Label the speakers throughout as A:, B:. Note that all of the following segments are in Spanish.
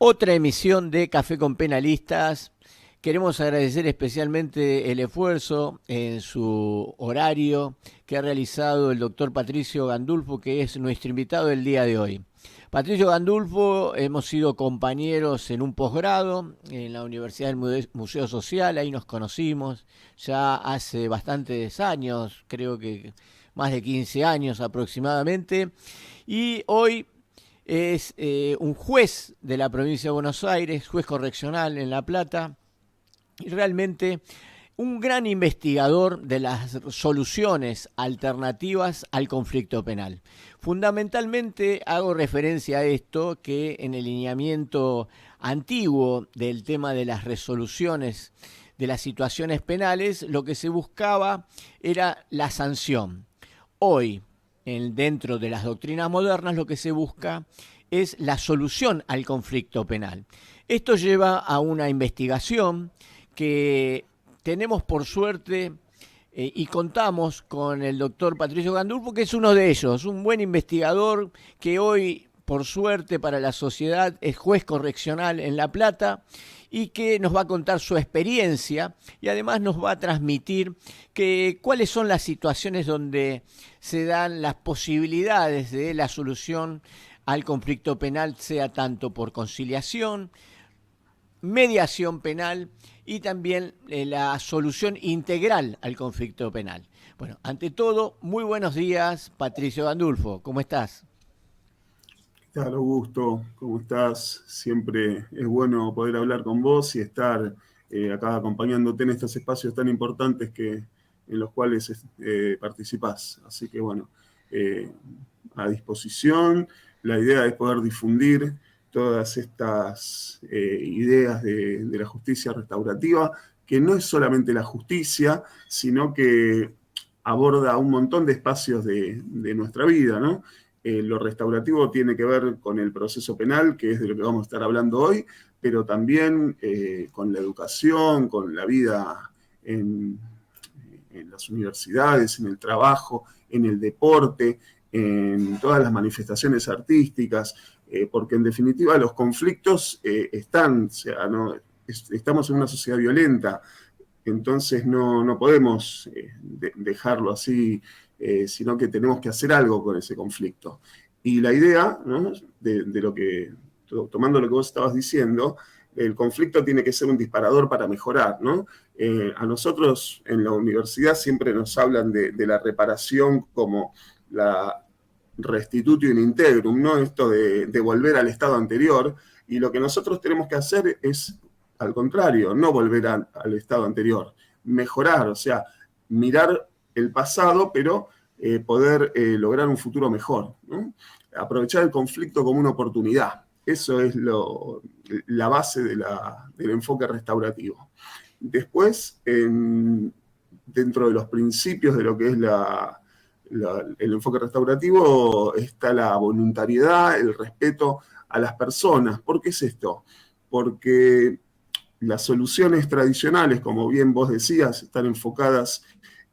A: Otra emisión de Café con Penalistas. Queremos agradecer especialmente el esfuerzo en su horario que ha realizado el doctor Patricio Gandulfo, que es nuestro invitado del día de hoy. Patricio Gandulfo, hemos sido compañeros en un posgrado en la Universidad del Museo Social, ahí nos conocimos ya hace bastantes años, creo que más de 15 años aproximadamente, y hoy es un juez de la provincia de Buenos Aires, juez correccional en La Plata, y realmente un gran investigador de las soluciones alternativas al conflicto penal. Fundamentalmente hago referencia a esto, que en el lineamiento antiguo del tema de las resoluciones de las situaciones penales, lo que se buscaba era la sanción. Hoy, dentro de las doctrinas modernas, lo que se busca es la solución al conflicto penal. Esto lleva a una investigación que tenemos por suerte y contamos con el doctor Patricio Gandulfo, que es uno de ellos, un buen investigador que hoy, por suerte para la sociedad, es juez correccional en La Plata y que nos va a contar su experiencia y además nos va a transmitir cuáles son las situaciones donde se dan las posibilidades de la solución al conflicto penal, sea tanto por conciliación, mediación penal y también la solución integral al conflicto penal. Bueno, ante todo, muy buenos días, Patricio Gandulfo, ¿cómo estás?
B: ¿Qué tal, Augusto? ¿Cómo estás? Siempre es bueno poder hablar con vos y estar acá acompañándote en estos espacios tan importantes en los cuales participás. Así que bueno, eh, a disposición. La idea es poder difundir todas estas ideas de la justicia restaurativa, que no es solamente la justicia, sino que aborda un montón de espacios de nuestra vida, ¿no? Lo restaurativo tiene que ver con el proceso penal, que es de lo que vamos a estar hablando hoy, pero también con la educación, con la vida en las universidades, en el trabajo, en el deporte, en todas las manifestaciones artísticas, porque en definitiva los conflictos están, o sea, ¿no? Estamos en una sociedad violenta, entonces no podemos dejarlo así, sino que tenemos que hacer algo con ese conflicto. Y la idea, ¿no? de lo que, tomando lo que vos estabas diciendo, el conflicto tiene que ser un disparador para mejorar, ¿no? A nosotros en la universidad siempre nos hablan de la reparación como la restitutio in integrum, ¿no? Esto de volver al estado anterior, y lo que nosotros tenemos que hacer es, al contrario, no volver al estado anterior, mejorar, o sea, mirar el pasado, pero poder lograr un futuro mejor, ¿no? Aprovechar el conflicto como una oportunidad. Eso es la base del enfoque restaurativo. Después, dentro de los principios de lo que es el enfoque restaurativo, está la voluntariedad, el respeto a las personas. ¿Por qué es esto? Porque las soluciones tradicionales, como bien vos decías, están enfocadas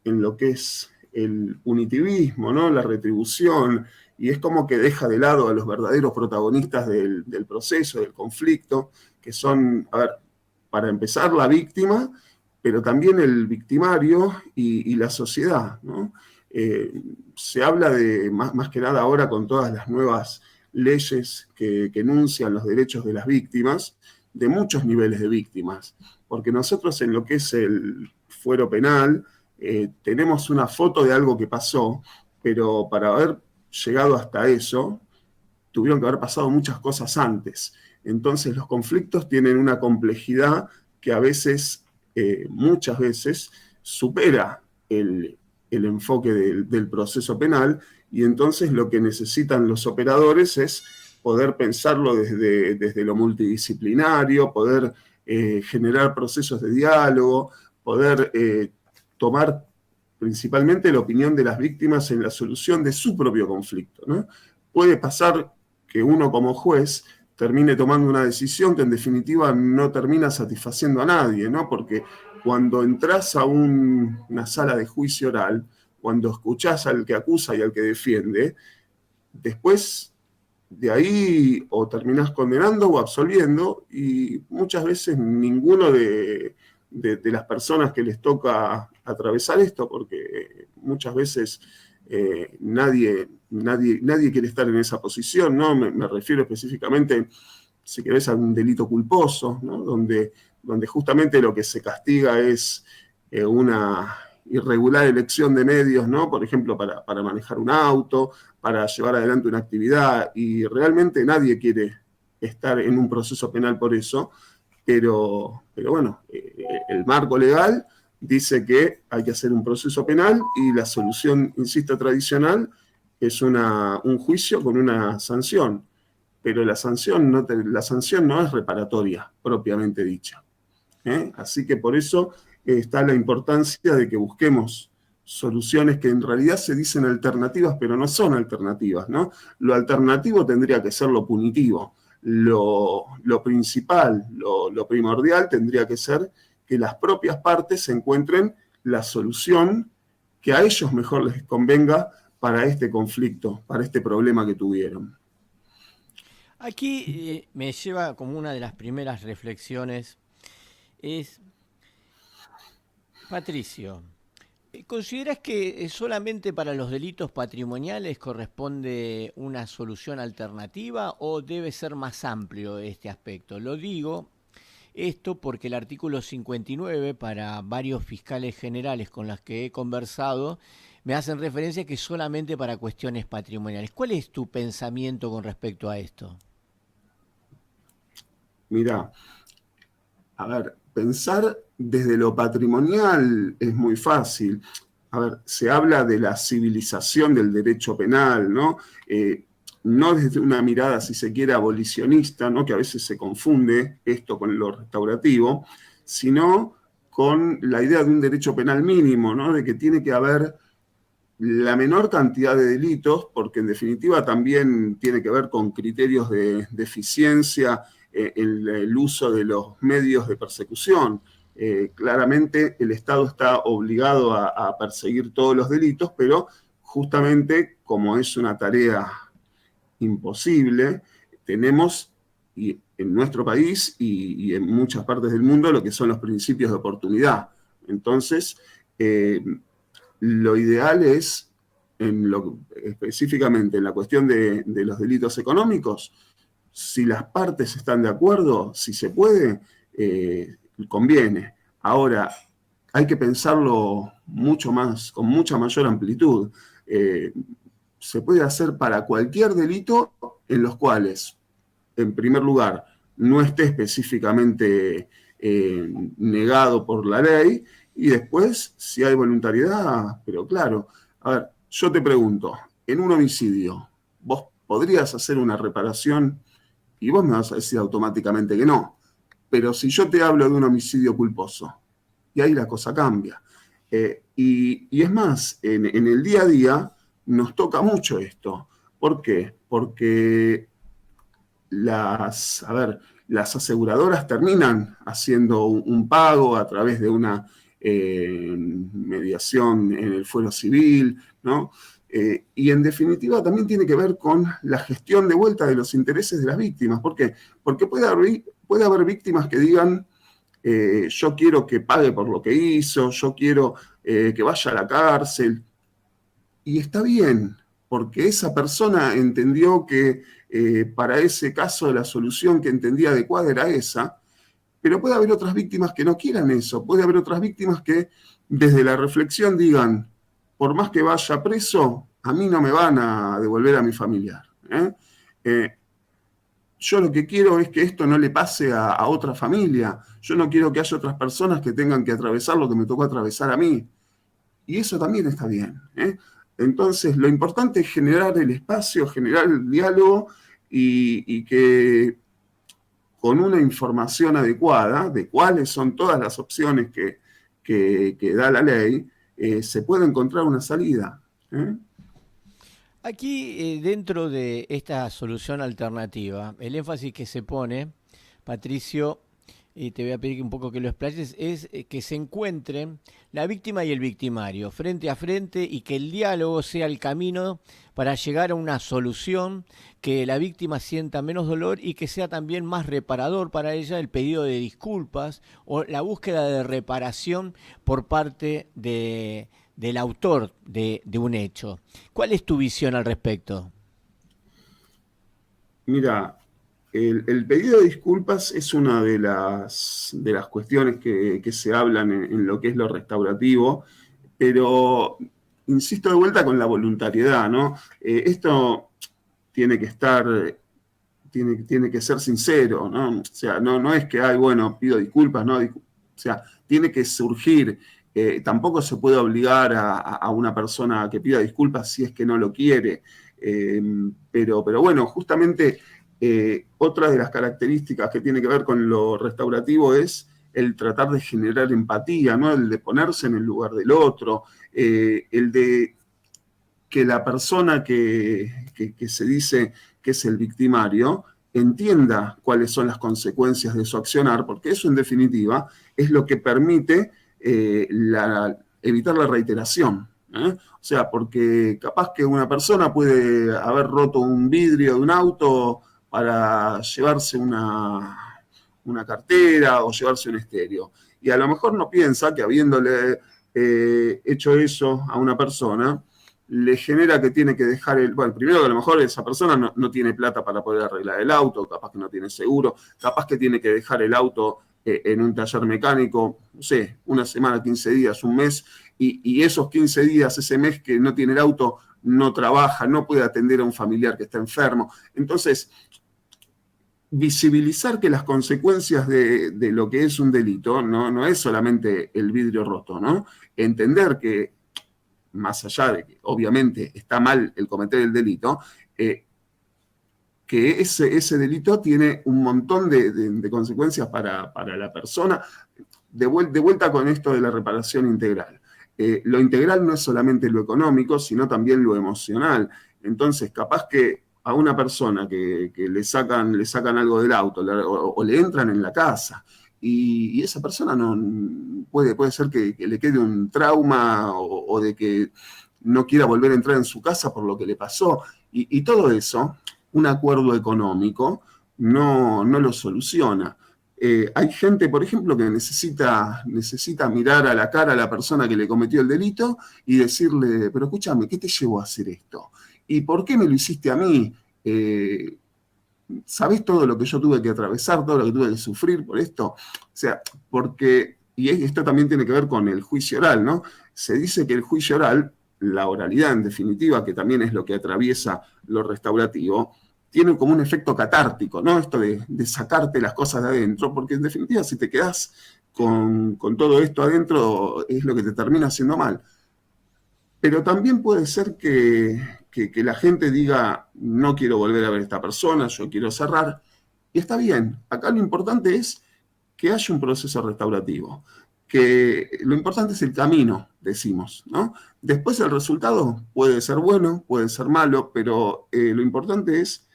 B: en lo que es el punitivismo, ¿no? La retribución, y es como que deja de lado a los verdaderos protagonistas del proceso, del conflicto, que son, a ver, para empezar, la víctima, pero también el victimario y la sociedad, ¿no? Se habla de, más que nada ahora con todas las nuevas leyes que enuncian los derechos de las víctimas, de muchos niveles de víctimas, porque nosotros en lo que es el fuero penal tenemos una foto de algo que pasó, pero para haber llegado hasta eso, tuvieron que haber pasado muchas cosas antes. Entonces los conflictos tienen una complejidad que a veces, muchas veces, supera el enfoque del proceso penal, y entonces lo que necesitan los operadores es poder pensarlo desde lo multidisciplinario, poder generar procesos de diálogo, poder tomar principalmente la opinión de las víctimas en la solución de su propio conflicto, ¿no? Puede pasar que uno como juez termine tomando una decisión que en definitiva no termina satisfaciendo a nadie, ¿no? Porque cuando entras a una sala de juicio oral, cuando escuchás al que acusa y al que defiende, después de ahí o terminás condenando o absolviendo, y muchas veces ninguno de las personas que les toca atravesar esto, porque muchas veces nadie quiere estar en esa posición, ¿no? Me refiero específicamente, si querés, a un delito culposo, ¿no? Donde justamente lo que se castiga es una irregular elección de medios, ¿no? Por ejemplo, para manejar un auto, para llevar adelante una actividad, y realmente nadie quiere estar en un proceso penal por eso, pero bueno, el marco legal dice que hay que hacer un proceso penal, y la solución, insisto, tradicional es un juicio con una sanción, pero la sanción no es reparatoria propiamente dicha. Así que por eso está la importancia de que busquemos soluciones que en realidad se dicen alternativas, pero no son alternativas, ¿no? Lo alternativo tendría que ser lo punitivo. Lo principal, lo primordial tendría que ser que las propias partes encuentren la solución que a ellos mejor les convenga para este conflicto, para este problema que tuvieron.
A: Aquí me lleva como una de las primeras reflexiones, es, Patricio, ¿consideras que solamente para los delitos patrimoniales corresponde una solución alternativa o debe ser más amplio este aspecto? Lo digo esto porque el artículo 59, para varios fiscales generales con los que he conversado, me hacen referencia que solamente para cuestiones patrimoniales. ¿Cuál es tu pensamiento con respecto a esto?
B: Mirá, a ver, pensar desde lo patrimonial es muy fácil. A ver, se habla de la civilización del derecho penal, ¿no? No desde una mirada, si se quiere, abolicionista, ¿no? Que a veces se confunde esto con lo restaurativo, sino con la idea de un derecho penal mínimo, ¿no? De que tiene que haber la menor cantidad de delitos, porque en definitiva también tiene que ver con criterios de eficiencia, el uso de los medios de persecución. Claramente el Estado está obligado a perseguir todos los delitos, pero justamente como es una tarea imposible, tenemos en nuestro país y en muchas partes del mundo lo que son los principios de oportunidad. Entonces, lo ideal es, específicamente en la cuestión de los delitos económicos, si las partes están de acuerdo, si se puede, conviene. Ahora, hay que pensarlo mucho más, con mucha mayor amplitud. Eh, Se puede hacer para cualquier delito en los cuales, en primer lugar, no esté específicamente negado por la ley, y después, si hay voluntariedad, pero claro, a ver, yo te pregunto, en un homicidio, ¿vos podrías hacer una reparación? Y vos me vas a decir automáticamente que no. Pero si yo te hablo de un homicidio culposo, y ahí la cosa cambia. Y es más, en el día a día nos toca mucho esto. ¿Por qué? Porque a ver, las aseguradoras terminan haciendo un pago a través de una mediación en el fuero civil, ¿no? Y en definitiva también tiene que ver con la gestión de vuelta de los intereses de las víctimas. ¿Por qué? Porque puede haber víctimas que digan, yo quiero que pague por lo que hizo, yo quiero que vaya a la cárcel, y está bien, porque esa persona entendió que para ese caso la solución que entendía adecuada era esa, pero puede haber otras víctimas que no quieran eso, puede haber otras víctimas que desde la reflexión digan, por más que vaya preso, a mí no me van a devolver a mi familiar. Eh, yo lo que quiero es que esto no le pase a otra familia, yo no quiero que haya otras personas que tengan que atravesar lo que me tocó atravesar a mí. Y eso también está bien. Entonces, lo importante es generar el espacio, generar el diálogo, y que con una información adecuada de cuáles son todas las opciones que da la ley, se pueda encontrar una salida. ¿Eh?
A: Aquí, dentro de esta solución alternativa, el énfasis que se pone, Patricio, y te voy a pedir un poco que lo explayes, es que se encuentren la víctima y el victimario frente a frente y que el diálogo sea el camino para llegar a una solución, que la víctima sienta menos dolor y que sea también más reparador para ella el pedido de disculpas o la búsqueda de reparación por parte del autor de un hecho. ¿Cuál es tu visión al respecto?
B: Mira, el pedido de disculpas es una de las cuestiones que se hablan en lo que es lo restaurativo, pero insisto de vuelta con la voluntariedad, ¿no? Esto tiene que estar, tiene que ser sincero, ¿no? O sea, no es que, ay, bueno, pido disculpas, ¿no? O sea, tiene que surgir. Tampoco se puede obligar a una persona a que pida disculpas si es que no lo quiere. Eh, pero bueno, justamente otra de las características que tiene que ver con lo restaurativo es el tratar de generar empatía, ¿no? El de ponerse en el lugar del otro, el de que la persona que se dice que es el victimario entienda cuáles son las consecuencias de su accionar, porque eso en definitiva es lo que permite evitar la reiteración. O sea, porque capaz que una persona puede haber roto un vidrio de un auto para llevarse una cartera o llevarse un estéreo. Y a lo mejor no piensa que habiéndole hecho eso a una persona, le genera que tiene que dejar bueno, primero que a lo mejor esa persona no tiene plata para poder arreglar el auto, capaz que no tiene seguro, capaz que tiene que dejar el auto en un taller mecánico, no sé, una semana, 15 días, un mes, y esos 15 días, ese mes que no tiene el auto, no trabaja, no puede atender a un familiar que está enfermo. Entonces, visibilizar que las consecuencias de lo que es un delito no es solamente el vidrio roto, ¿no? Entender que más allá de que obviamente está mal el cometer el delito, que ese delito tiene un montón de consecuencias para la persona. De vuelta con esto de la reparación integral. Lo integral no es solamente lo económico, sino también lo emocional. Entonces, capaz que a una persona que le sacan algo del auto o le entran en la casa y esa persona no puede ser que le quede un trauma o de que no quiera volver a entrar en su casa por lo que le pasó. Y todo eso, un acuerdo económico no lo soluciona. Hay gente, por ejemplo, que necesita mirar a la cara a la persona que le cometió el delito y decirle, pero escúchame, ¿qué te llevó a hacer esto? ¿Y por qué me lo hiciste a mí? ¿Sabés todo lo que yo tuve que atravesar, todo lo que tuve que sufrir por esto? O sea, porque, y esto también tiene que ver con el juicio oral, ¿no? Se dice que el juicio oral, la oralidad en definitiva, que también es lo que atraviesa lo restaurativo, tiene como un efecto catártico, ¿no? Esto de sacarte las cosas de adentro, porque en definitiva si te quedás con todo esto adentro es lo que te termina haciendo mal. Pero también puede ser que la gente diga, no quiero volver a ver a esta persona, yo quiero cerrar. Y está bien, acá lo importante es que haya un proceso restaurativo, que lo importante es el camino, decimos, ¿no? Después el resultado puede ser bueno, puede ser malo, pero lo importante es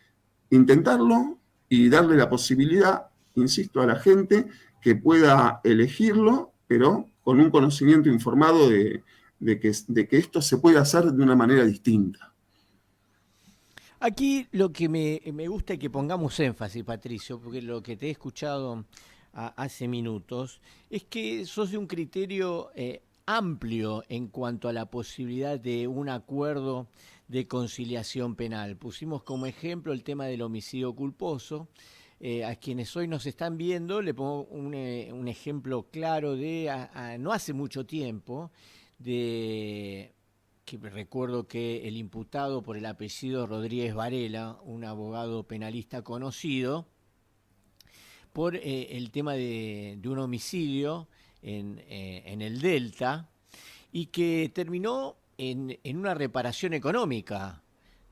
B: intentarlo y darle la posibilidad, insisto, a la gente que pueda elegirlo, pero con un conocimiento informado de que esto se puede hacer de una manera distinta.
A: Aquí lo que me gusta es que pongamos énfasis, Patricio, porque lo que te he escuchado hace minutos es que sos de un criterio amplio en cuanto a la posibilidad de un acuerdo de conciliación penal. Pusimos como ejemplo el tema del homicidio culposo. A quienes hoy nos están viendo, le pongo un ejemplo claro de no hace mucho tiempo, de que recuerdo que el imputado por el apellido Rodríguez Varela, un abogado penalista conocido, por el tema de un homicidio en el Delta y que terminó en una reparación económica,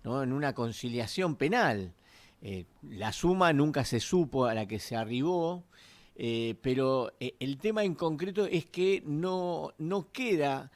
A: ¿no? En una conciliación penal. La suma nunca se supo a la que se arribó, pero el tema en concreto es que no queda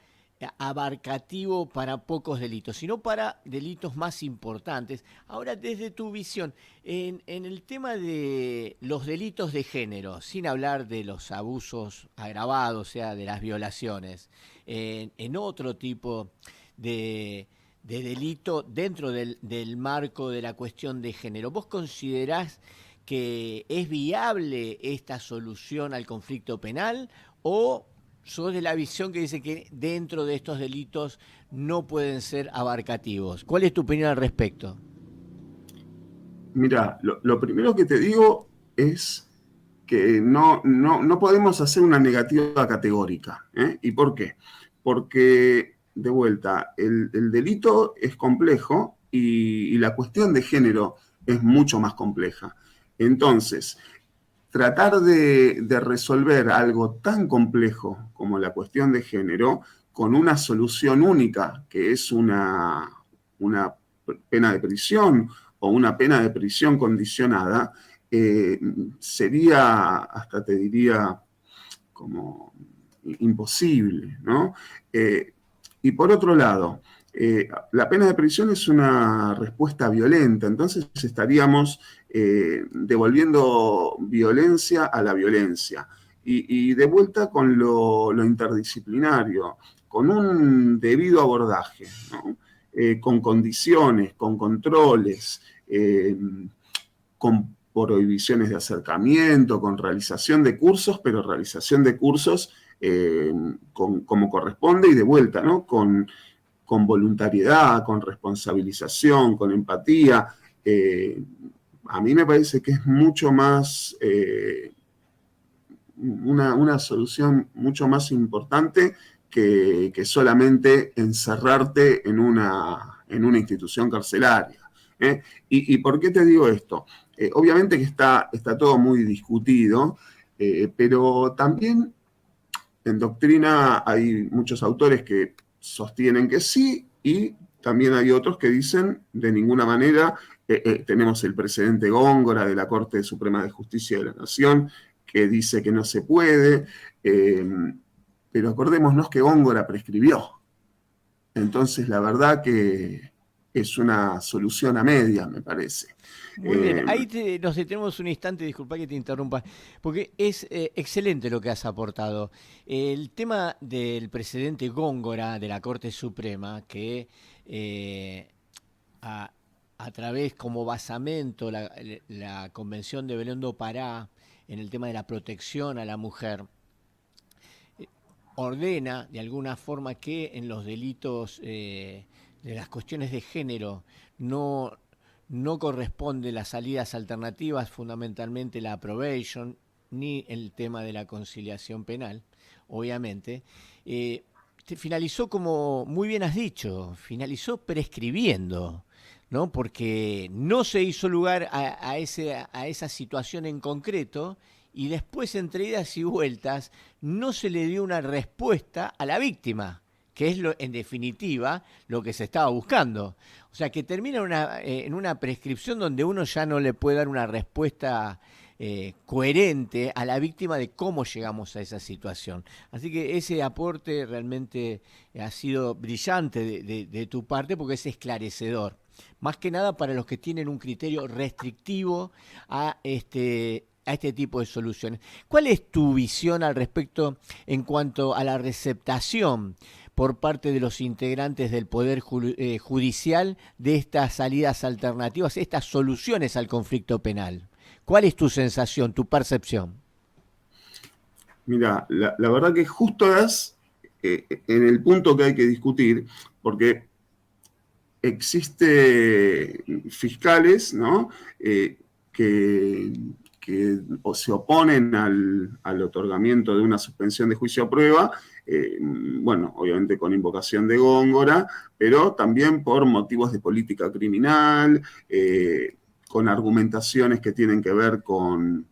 A: abarcativo para pocos delitos, sino para delitos más importantes. Ahora, desde tu visión, en el tema de los delitos de género, sin hablar de los abusos agravados, o sea, de las violaciones, en otro tipo de delito dentro del marco de la cuestión de género, ¿vos considerás que es viable esta solución al conflicto penal o sos de la visión que dice que dentro de estos delitos no pueden ser abarcativos? ¿Cuál es tu opinión al respecto?
B: Mira, lo primero que te digo es que no podemos hacer una negativa categórica. ¿Eh? ¿Y por qué? Porque, de vuelta, el delito es complejo y la cuestión de género es mucho más compleja. Entonces, tratar de resolver algo tan complejo como la cuestión de género con una solución única, que es una pena de prisión o una pena de prisión condicionada, sería, hasta te diría, como imposible, ¿no? Y por otro lado, la pena de prisión es una respuesta violenta, entonces estaríamos devolviendo violencia a la violencia. Y de vuelta con lo interdisciplinario, con un debido abordaje, ¿no? Con condiciones, con controles, con prohibiciones de acercamiento, con realización de cursos, pero realización de cursos como corresponde y de vuelta, ¿no? Con voluntariedad, con responsabilización, con empatía. A mí me parece que es mucho más, una solución mucho más importante que solamente encerrarte en una institución carcelaria. ¿Eh? ¿Y por qué te digo esto? Obviamente que está todo muy discutido, pero también en doctrina hay muchos autores que sostienen que sí y también hay otros que dicen de ninguna manera. Tenemos el precedente Góngora de la Corte Suprema de Justicia de la Nación que dice que no se puede, eh, pero acordémonos que Góngora prescribió. Entonces la verdad que es una solución a medias, me parece.
A: Muy bien,
B: Eh,
A: nos detenemos un instante, disculpa que te interrumpa, porque es excelente lo que has aportado. El tema del precedente Góngora de la Corte Suprema, que eh, a, a través como basamento la Convención de Belén do Pará en el tema de la protección a la mujer, ordena de alguna forma que en los delitos de las cuestiones de género no, no corresponde las salidas alternativas, fundamentalmente la probation, ni el tema de la conciliación penal, obviamente. Finalizó como muy bien has dicho, finalizó prescribiendo, ¿no? Porque no se hizo lugar a esa situación en concreto y después, entre idas y vueltas, no se le dio una respuesta a la víctima, que es en definitiva lo que se estaba buscando. O sea, que termina en una prescripción donde uno ya no le puede dar una respuesta coherente a la víctima de cómo llegamos a esa situación. Así que ese aporte realmente ha sido brillante de tu parte porque es esclarecedor. Más que nada para los que tienen un criterio restrictivo a este tipo de soluciones. ¿Cuál es tu visión al respecto en cuanto a la receptación por parte de los integrantes del Poder Judicial de estas salidas alternativas, estas soluciones al conflicto penal? ¿Cuál es tu sensación, tu percepción?
B: Mira, la verdad que justo das en el punto que hay que discutir, porque existe fiscales, ¿no? Que, o se oponen al otorgamiento de una suspensión de juicio a prueba, bueno, obviamente con invocación de Góngora, pero también por motivos de política criminal, con argumentaciones que tienen que ver con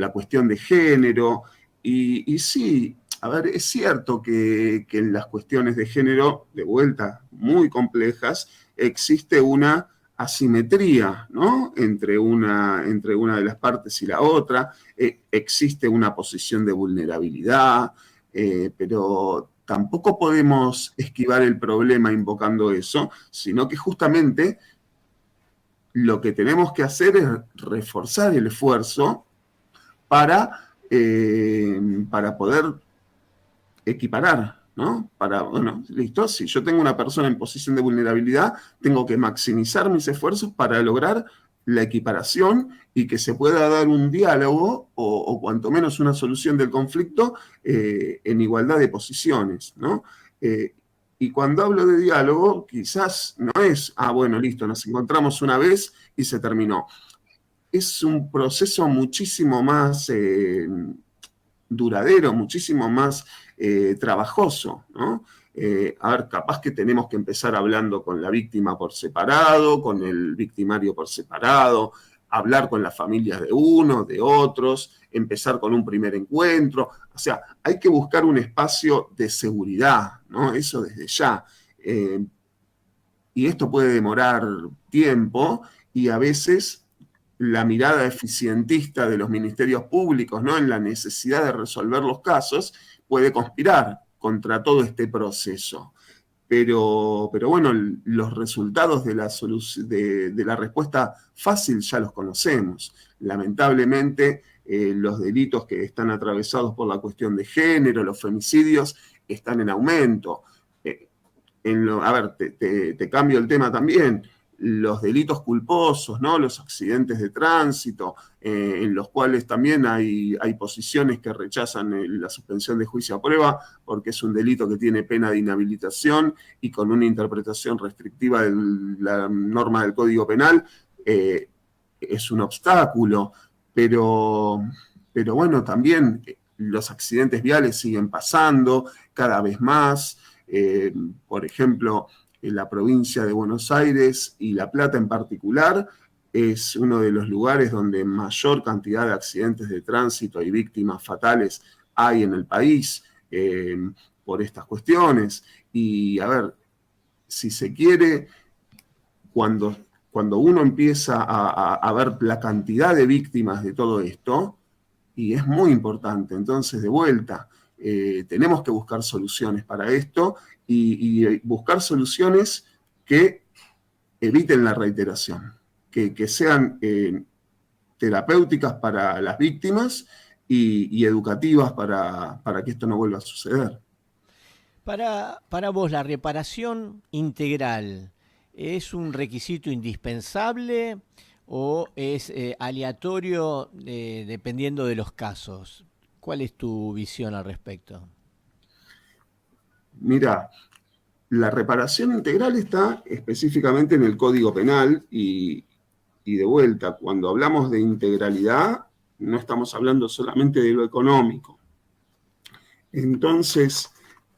B: la cuestión de género, y sí, a ver, es cierto que en las cuestiones de género, de vuelta, muy complejas, existe una asimetría, ¿no? Entre una de las partes y la otra, existe una posición de vulnerabilidad, pero tampoco podemos esquivar el problema invocando eso, sino que justamente lo que tenemos que hacer es reforzar el esfuerzo para poder equiparar, ¿no? Bueno, listo, si yo tengo una persona en posición de vulnerabilidad, tengo que maximizar mis esfuerzos para lograr la equiparación y que se pueda dar un diálogo o cuanto menos una solución del conflicto en igualdad de posiciones, ¿no? Y cuando hablo de diálogo, quizás no es, bueno, listo, nos encontramos una vez y se terminó. Es un proceso muchísimo más duradero, muchísimo más trabajoso, ¿no? A ver, capaz que tenemos que empezar hablando con la víctima por separado, con el victimario por separado, hablar con las familias de uno, de otros, empezar con un primer encuentro. O sea, hay que buscar un espacio de seguridad, ¿no? Eso desde ya. Y esto puede demorar tiempo y a veces la mirada eficientista de los ministerios públicos, ¿no?, en la necesidad de resolver los casos, puede conspirar contra todo este proceso. Pero bueno, los resultados de la respuesta fácil ya los conocemos. Lamentablemente, los delitos que están atravesados por la cuestión de género, los femicidios, están en aumento. A ver, te cambio el tema también. Los delitos culposos, ¿no? Los accidentes de tránsito, en los cuales también hay posiciones que rechazan la suspensión de juicio a prueba porque es un delito que tiene pena de inhabilitación y con una interpretación restrictiva de la norma del Código Penal, es un obstáculo. Pero bueno, también los accidentes viales siguen pasando cada vez más. Por ejemplo, en la provincia de Buenos Aires y La Plata en particular, es uno de los lugares donde mayor cantidad de accidentes de tránsito y víctimas fatales hay en el país por estas cuestiones. Y a ver, si se quiere, cuando uno empieza a ver la cantidad de víctimas de todo esto, y es muy importante, entonces de vuelta, tenemos que buscar soluciones para esto y buscar soluciones que eviten la reiteración, que sean terapéuticas para las víctimas y educativas para que esto no vuelva a suceder.
A: Para vos, la reparación integral es un requisito indispensable o es aleatorio dependiendo de los casos. ¿Cuál es tu visión al respecto?
B: Mira, la reparación integral está específicamente en el Código Penal y de vuelta, cuando hablamos de integralidad, no estamos hablando solamente de lo económico. Entonces,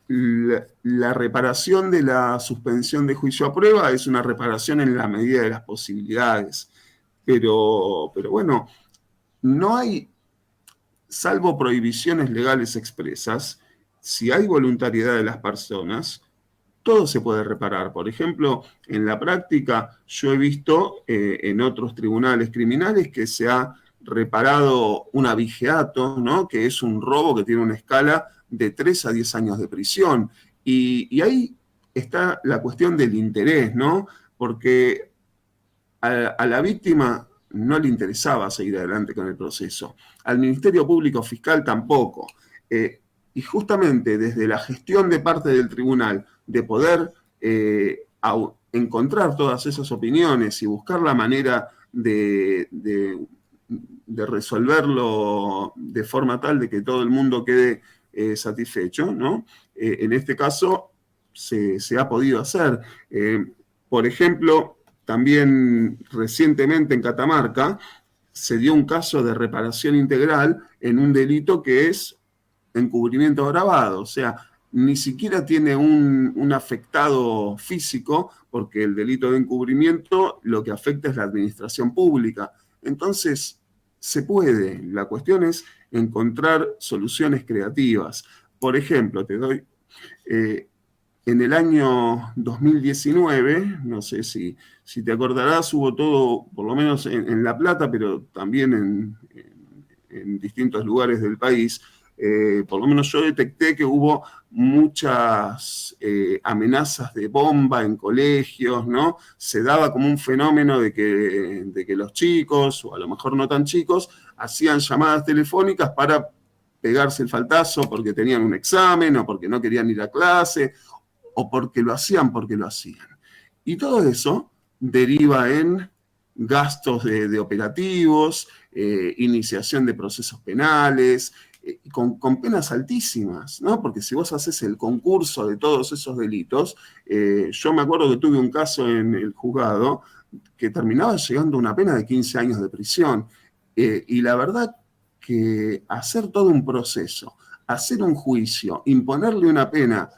B: la reparación de la suspensión de juicio a prueba es una reparación en la medida de las posibilidades. Pero bueno, no hay, salvo prohibiciones legales expresas, si hay voluntariedad de las personas, todo se puede reparar. Por ejemplo, en la práctica yo he visto en otros tribunales criminales que se ha reparado un abigeato, ¿no?, que es un robo que tiene una escala de 3 a 10 años de prisión. Y ahí está la cuestión del interés, ¿no? Porque a la víctima no le interesaba seguir adelante con el proceso. Al Ministerio Público Fiscal tampoco. Y justamente desde la gestión de parte del tribunal, de poder encontrar todas esas opiniones y buscar la manera de resolverlo de forma tal de que todo el mundo quede satisfecho, ¿no? En este caso se ha podido hacer. Por ejemplo, también recientemente en Catamarca se dio un caso de reparación integral en un delito que es encubrimiento agravado, o sea, ni siquiera tiene un afectado físico, porque el delito de encubrimiento lo que afecta es la administración pública. Entonces, se puede, la cuestión es encontrar soluciones creativas. Por ejemplo, te doy, en el año 2019, no sé si te acordarás, hubo todo, por lo menos en La Plata, pero también en distintos lugares del país, por lo menos yo detecté que hubo muchas amenazas de bomba en colegios, ¿no? Se daba como un fenómeno de que los chicos, o a lo mejor no tan chicos, hacían llamadas telefónicas para pegarse el faltazo porque tenían un examen o porque no querían ir a clase o porque lo hacían porque lo hacían. Y todo eso deriva en gastos de operativos, iniciación de procesos penales, con penas altísimas, ¿no? Porque si vos haces el concurso de todos esos delitos, yo me acuerdo que tuve un caso en el juzgado que terminaba llegando a una pena de 15 años de prisión. Y la verdad que hacer todo un proceso, hacer un juicio, imponerle una pena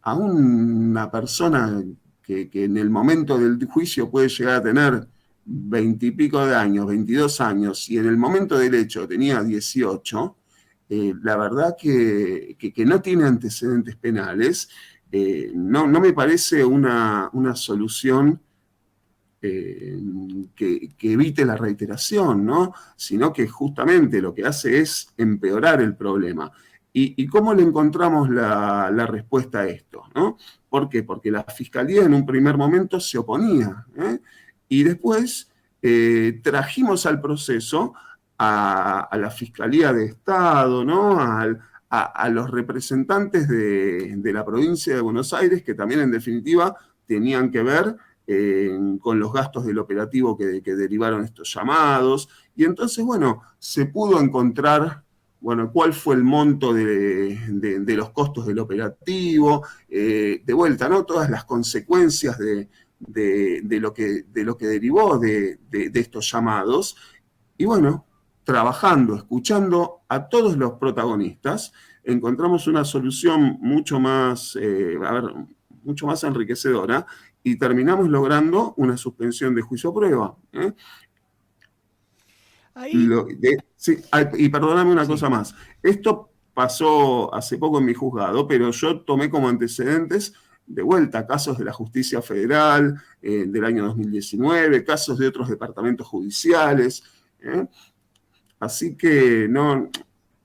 B: a una persona que en el momento del juicio puede llegar a tener 20 y pico de años, 22 años, y en el momento del hecho tenía 18, la verdad que no tiene antecedentes penales, no me parece una solución que evite la reiteración, ¿no? Sino que justamente lo que hace es empeorar el problema. ¿Y cómo le encontramos la respuesta a esto? ¿No? ¿Por qué? Porque la Fiscalía en un primer momento se oponía, ¿eh? Y después trajimos al proceso a la Fiscalía de Estado, ¿no? A los representantes de la provincia de Buenos Aires, que también en definitiva tenían que ver con los gastos del operativo que derivaron estos llamados. Y entonces, bueno, se pudo encontrar, bueno, cuál fue el monto de los costos del operativo, de vuelta, ¿no? Todas las consecuencias de lo que derivó de estos llamados. Y bueno, trabajando, escuchando a todos los protagonistas, encontramos una solución mucho más enriquecedora y terminamos logrando una suspensión de juicio a prueba.
A: Ahí,
B: Sí, y perdóname una
A: sí.
B: cosa más. Esto pasó hace poco en mi juzgado, pero yo tomé como antecedentes de vuelta casos de la justicia federal del año 2019, casos de otros departamentos judiciales. ¿Eh? Así que no, o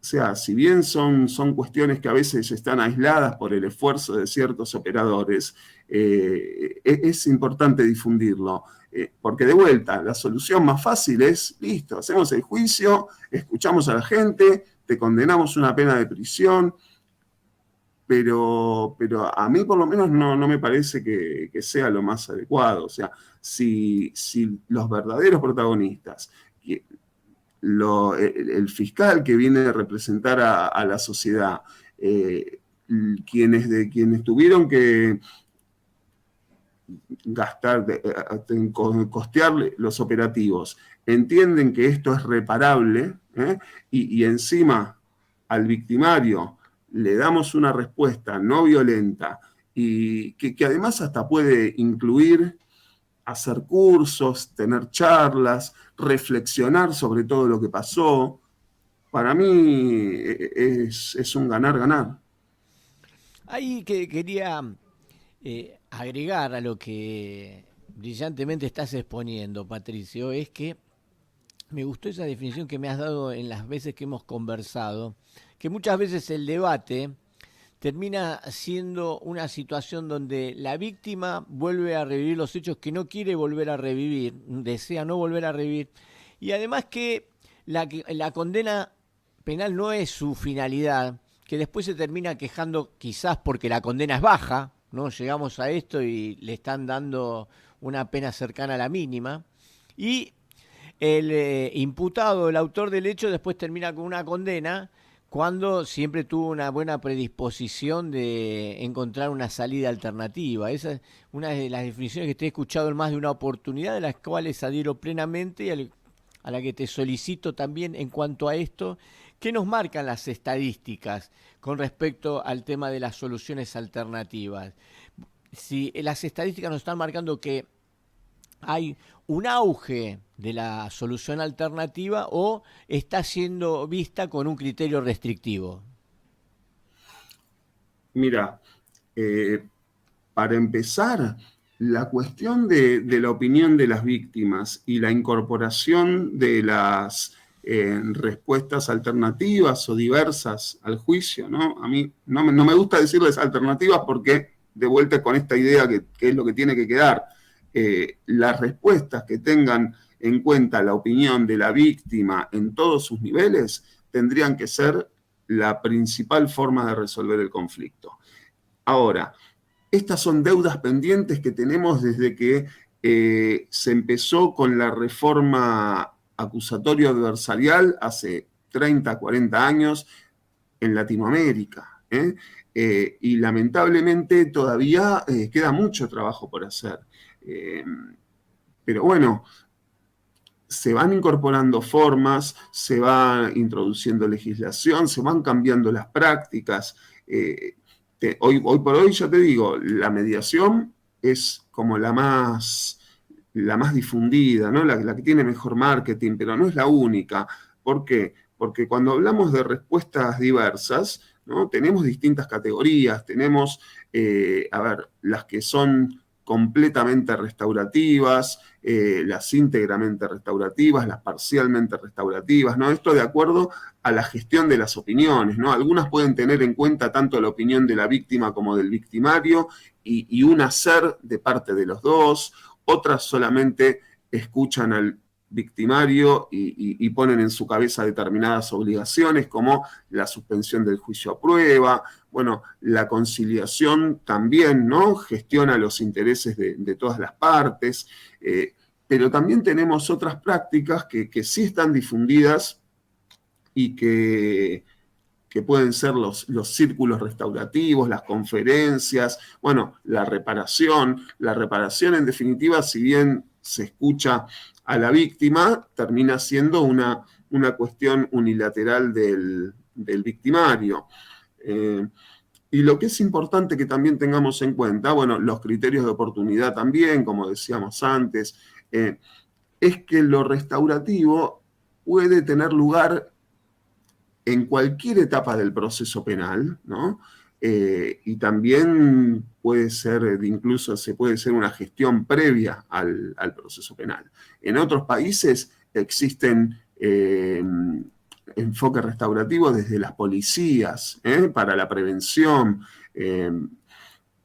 B: sea, si bien son cuestiones que a veces están aisladas por el esfuerzo de ciertos operadores, es importante difundirlo. Porque de vuelta, la solución más fácil es, listo, hacemos el juicio, escuchamos a la gente, te condenamos una pena de prisión, pero a mí por lo menos no me parece que sea lo más adecuado. O sea, si los verdaderos protagonistas, el fiscal que viene a representar a la sociedad, quienes tuvieron que gastar, costear los operativos, entienden que esto es reparable, y encima al victimario le damos una respuesta no violenta y que además hasta puede incluir hacer cursos, tener charlas, reflexionar sobre todo lo que pasó. Para mí es un ganar-ganar.
A: Ahí que quería agregar a lo que brillantemente estás exponiendo, Patricio, es que me gustó esa definición que me has dado en las veces que hemos conversado, que muchas veces el debate termina siendo una situación donde la víctima vuelve a revivir los hechos que no quiere volver a revivir, desea no volver a revivir, y además que la condena penal no es su finalidad, que después se termina quejando quizás porque la condena es baja, ¿no? Llegamos a esto y le están dando una pena cercana a la mínima, y el imputado, el autor del hecho, después termina con una condena cuando siempre tuvo una buena predisposición de encontrar una salida alternativa. Esa es una de las definiciones que te he escuchado en más de una oportunidad, de las cuales adhiero plenamente y a la que te solicito también en cuanto a esto. ¿Qué nos marcan las estadísticas con respecto al tema de las soluciones alternativas? Si las estadísticas nos están marcando que hay un auge de la solución alternativa o está siendo vista con un criterio restrictivo.
B: Mira, para empezar, la cuestión de la opinión de las víctimas y la incorporación de las respuestas alternativas o diversas al juicio, ¿no? A mí no me gusta decirles alternativas porque de vuelta con esta idea que es lo que tiene que quedar. Las respuestas que tengan en cuenta la opinión de la víctima en todos sus niveles tendrían que ser la principal forma de resolver el conflicto. Ahora, estas son deudas pendientes que tenemos desde que se empezó con la reforma acusatorio adversarial hace 30, 40 años en Latinoamérica. Y lamentablemente todavía queda mucho trabajo por hacer. Pero bueno, se van incorporando formas, se va introduciendo legislación, se van cambiando las prácticas. Hoy por hoy, ya te digo, la mediación es como la más difundida, ¿no? La que tiene mejor marketing, pero no es la única. ¿Por qué? Porque cuando hablamos de respuestas diversas, ¿no? Tenemos distintas categorías, tenemos, las que son completamente restaurativas, las íntegramente restaurativas, las parcialmente restaurativas, ¿no? Esto de acuerdo a la gestión de las opiniones, ¿no? Algunas pueden tener en cuenta tanto la opinión de la víctima como del victimario y un hacer de parte de los dos, otras solamente escuchan al victimario y ponen en su cabeza determinadas obligaciones como la suspensión del juicio a prueba. Bueno, la conciliación también, ¿no? Gestiona los intereses de todas las partes, pero también tenemos otras prácticas que sí están difundidas y que pueden ser los círculos restaurativos, las conferencias, bueno, la reparación. La reparación, en definitiva, si bien se escucha a la víctima, termina siendo una cuestión unilateral del victimario. Y lo que es importante que también tengamos en cuenta, bueno, los criterios de oportunidad también, como decíamos antes, es que lo restaurativo puede tener lugar en cualquier etapa del proceso penal, ¿no? Y también puede ser, incluso se puede ser una gestión previa al proceso penal. En otros países existen enfoques restaurativos desde las policías, para la prevención,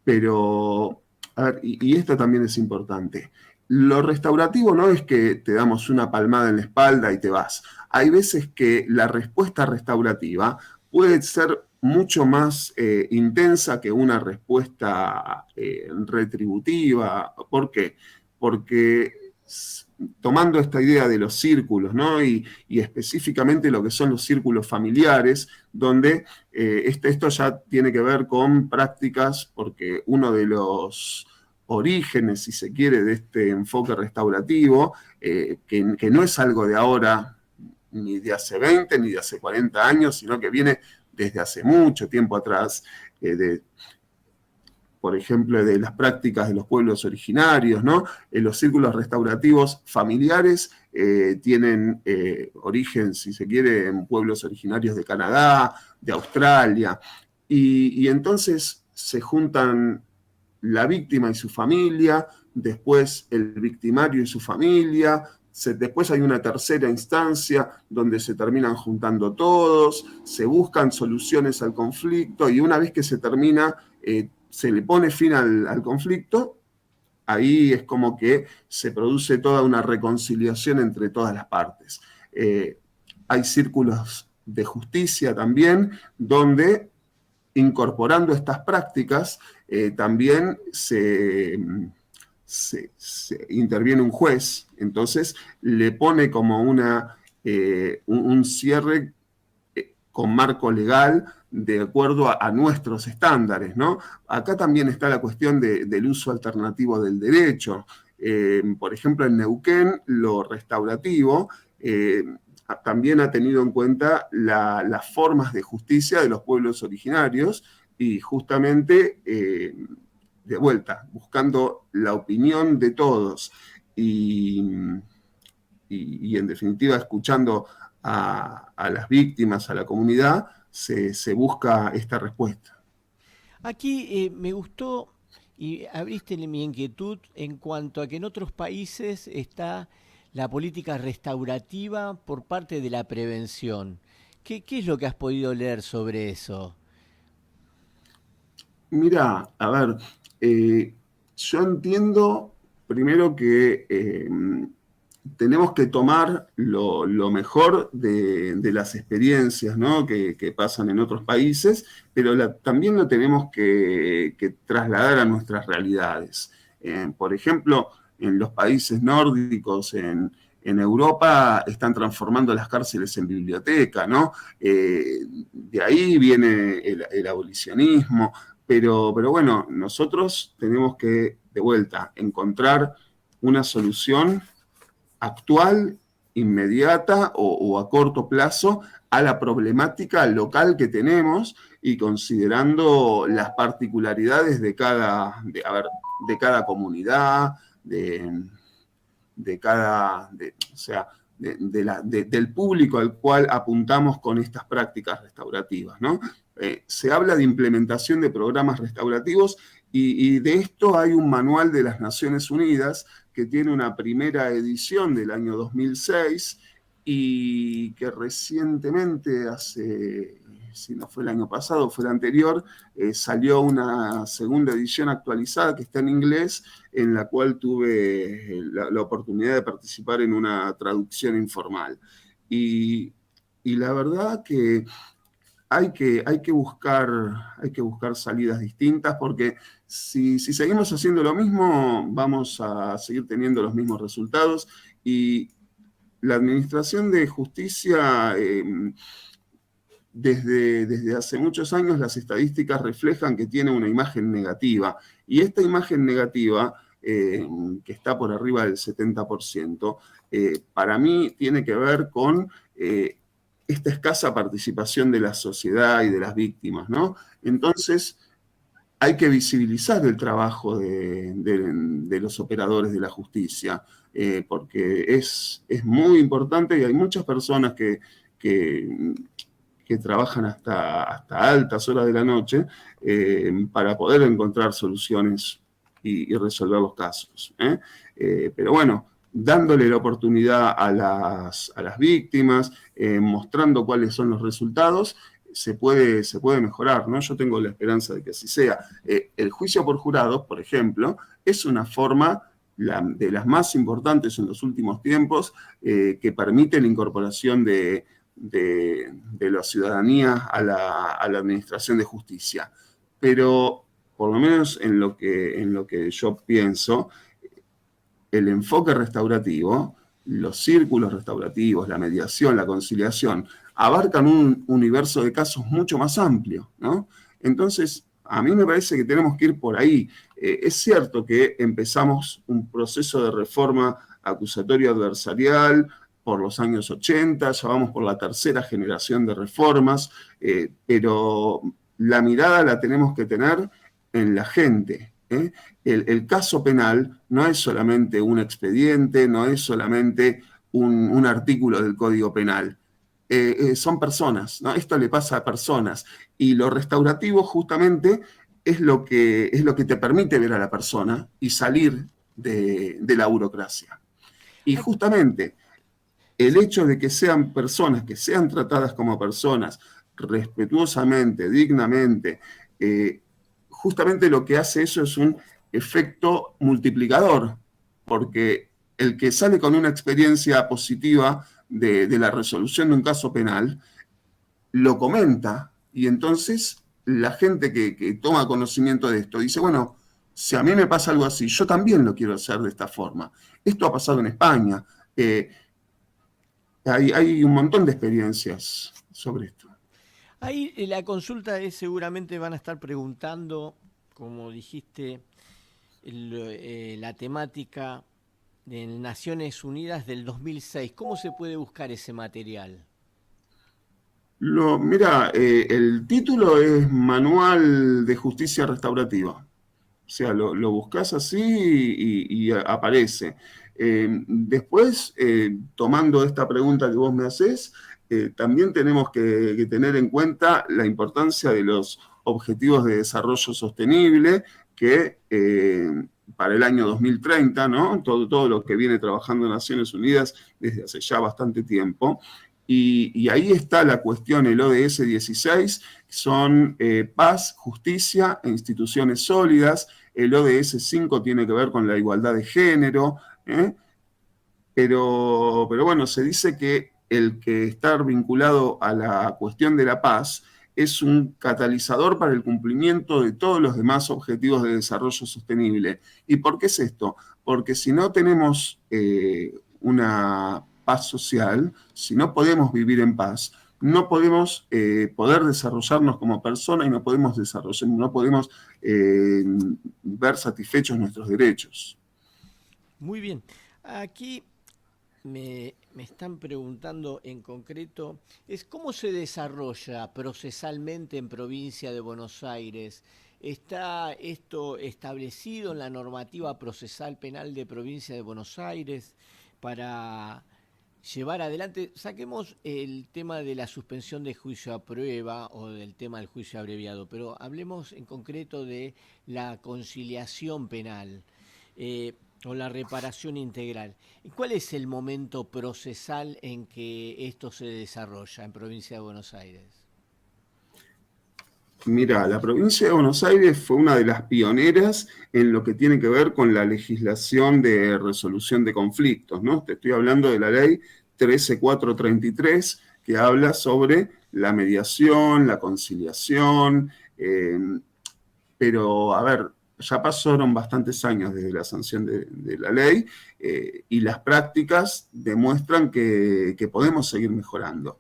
B: pero, a ver, y esto también es importante. Lo restaurativo no es que te damos una palmada en la espalda y te vas. Hay veces que la respuesta restaurativa puede ser mucho más intensa que una respuesta retributiva. ¿Por qué? Porque tomando esta idea de los círculos, ¿no? Y específicamente lo que son los círculos familiares, donde esto ya tiene que ver con prácticas, porque uno de los orígenes, si se quiere, de este enfoque restaurativo, que no es algo de ahora, ni de hace 20, ni de hace 40 años, sino que viene desde hace mucho tiempo atrás, por ejemplo, de las prácticas de los pueblos originarios, ¿no? Los círculos restaurativos familiares tienen origen, si se quiere, en pueblos originarios de Canadá, de Australia, y entonces se juntan la víctima y su familia, después el victimario y su familia, después hay una tercera instancia donde se terminan juntando todos, se buscan soluciones al conflicto y una vez que se termina, se le pone fin al conflicto, ahí es como que se produce toda una reconciliación entre todas las partes. Hay círculos de justicia también donde incorporando estas prácticas, también se interviene un juez, entonces le pone como un cierre con marco legal de acuerdo a nuestros estándares, ¿no? Acá también está la cuestión del uso alternativo del derecho. Por ejemplo, en Neuquén, lo restaurativo también ha tenido en cuenta las formas de justicia de los pueblos originarios y justamente, de vuelta, buscando la opinión de todos y en definitiva escuchando a las víctimas, a la comunidad, se busca esta respuesta.
A: Aquí me gustó y abriste mi inquietud en cuanto a que en otros países está la política restaurativa por parte de la prevención. ¿Qué es lo que has podido leer sobre eso?
B: Mira, a ver, yo entiendo primero que tenemos que tomar lo mejor de las experiencias, ¿no? que pasan en otros países, pero también lo tenemos que trasladar a nuestras realidades. Por ejemplo, en los países nórdicos, en Europa, están transformando las cárceles en biblioteca, ¿no? De ahí viene el abolicionismo. Pero bueno, nosotros tenemos que, de vuelta, encontrar una solución actual, inmediata o a corto plazo a la problemática local que tenemos y considerando las particularidades de cada comunidad, de cada, o sea, del público al cual apuntamos con estas prácticas restaurativas, ¿no? Se habla de implementación de programas restaurativos y de esto hay un manual de las Naciones Unidas que tiene una primera edición del año 2006 y que recientemente, si no fue el año pasado, fue el anterior, salió una segunda edición actualizada que está en inglés, en la cual tuve la oportunidad de participar en una traducción informal. Y, y la verdad que hay que buscar salidas distintas porque si seguimos haciendo lo mismo, vamos a seguir teniendo los mismos resultados y la Administración de Justicia, desde hace muchos años, las estadísticas reflejan que tiene una imagen negativa y esta imagen negativa, que está por arriba del 70%, para mí tiene que ver con esta escasa participación de la sociedad y de las víctimas, ¿no? Entonces, hay que visibilizar el trabajo de los operadores de la justicia, porque es muy importante y hay muchas personas que, que trabajan hasta altas horas de la noche para poder encontrar soluciones y resolver los casos. Pero bueno, dándole la oportunidad a las víctimas, mostrando cuáles son los resultados, se puede mejorar, ¿no? Yo tengo la esperanza de que así sea. El juicio por jurados, por ejemplo, es una forma de las más importantes en los últimos tiempos que permite la incorporación de la ciudadanía a la administración de justicia. Pero, por lo menos en lo que yo pienso, el enfoque restaurativo, los círculos restaurativos, la mediación, la conciliación, abarcan un universo de casos mucho más amplio, ¿no? Entonces, a mí me parece que tenemos que ir por ahí. Es cierto que empezamos un proceso de reforma acusatoria adversarial por los años 80, ya vamos por la tercera generación de reformas, pero la mirada la tenemos que tener en la gente, ¿eh? El caso penal no es solamente un expediente, no es solamente un artículo del Código Penal. Son personas, ¿no? Esto le pasa a personas. Y lo restaurativo justamente es lo que te permite ver a la persona y salir de la burocracia. Y
A: Ay,
B: justamente el hecho de que sean personas, que sean tratadas como personas, respetuosamente, dignamente, justamente lo que hace eso es un efecto multiplicador, porque el que sale con una experiencia positiva de la resolución de un caso penal, lo comenta, y entonces la gente que toma conocimiento de esto dice, bueno, si a mí me pasa algo así, yo también lo quiero hacer de esta forma. Esto ha pasado en España. Hay un montón de experiencias sobre esto.
A: ahí la consulta es, seguramente van a estar preguntando, como dijiste, la temática de Naciones Unidas del 2006. ¿Cómo se puede buscar ese material?
B: Mira, el título es Manual de Justicia Restaurativa. O sea, lo buscas así y aparece. Después, tomando esta pregunta que vos me haces, también tenemos que tener en cuenta la importancia de los objetivos de desarrollo sostenible que para el año 2030, ¿no? Todo lo que viene trabajando Naciones Unidas desde hace ya bastante tiempo. Y ahí está la cuestión, el ODS 16, son paz, justicia e instituciones sólidas. El ODS 5 tiene que ver con la igualdad de género, ¿eh? Pero bueno, se dice que el que está vinculado a la cuestión de la paz es un catalizador para el cumplimiento de todos los demás objetivos de desarrollo sostenible. ¿Y por qué es esto? Porque si no tenemos una paz social, si no podemos vivir en paz, no podemos poder desarrollarnos como persona y no podemos ver satisfechos nuestros derechos.
A: Muy bien. Aquí me están preguntando en concreto, es cómo se desarrolla procesalmente en provincia de Buenos Aires. ¿Está esto establecido en la normativa procesal penal de provincia de Buenos Aires para llevar adelante? Saquemos el tema de la suspensión de juicio a prueba o del tema del juicio abreviado, pero hablemos en concreto de la conciliación penal. O la reparación integral. ¿Y cuál es el momento procesal en que esto se desarrolla en provincia de Buenos Aires?
B: Mira, la provincia de Buenos Aires fue una de las pioneras en lo que tiene que ver con la legislación de resolución de conflictos, ¿no? Te estoy hablando de la ley 13433, que habla sobre la mediación, la conciliación, pero a ver, ya pasaron bastantes años desde la sanción de la ley y las prácticas demuestran que podemos seguir mejorando.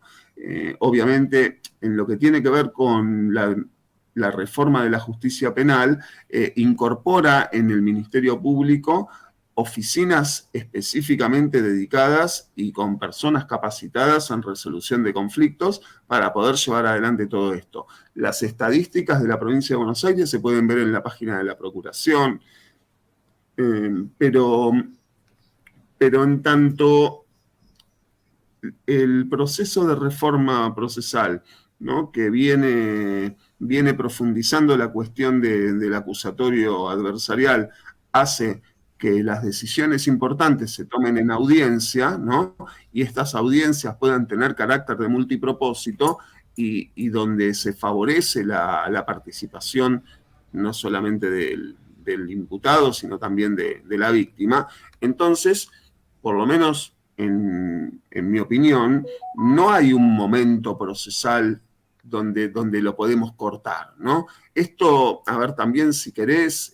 B: Obviamente, en lo que tiene que ver con la reforma de la justicia penal, incorpora en el Ministerio Público oficinas específicamente dedicadas y con personas capacitadas en resolución de conflictos para poder llevar adelante todo esto. Las estadísticas de la provincia de Buenos Aires se pueden ver en la página de la Procuración, pero en tanto el proceso de reforma procesal, ¿no? Que viene profundizando la cuestión del acusatorio adversarial, hace que las decisiones importantes se tomen en audiencia, ¿no? Y estas audiencias puedan tener carácter de multipropósito y donde se favorece la participación no solamente del imputado, sino también de la víctima. Entonces, por lo menos en mi opinión, no hay un momento procesal donde lo podemos cortar, ¿no? Esto, a ver, también si querés,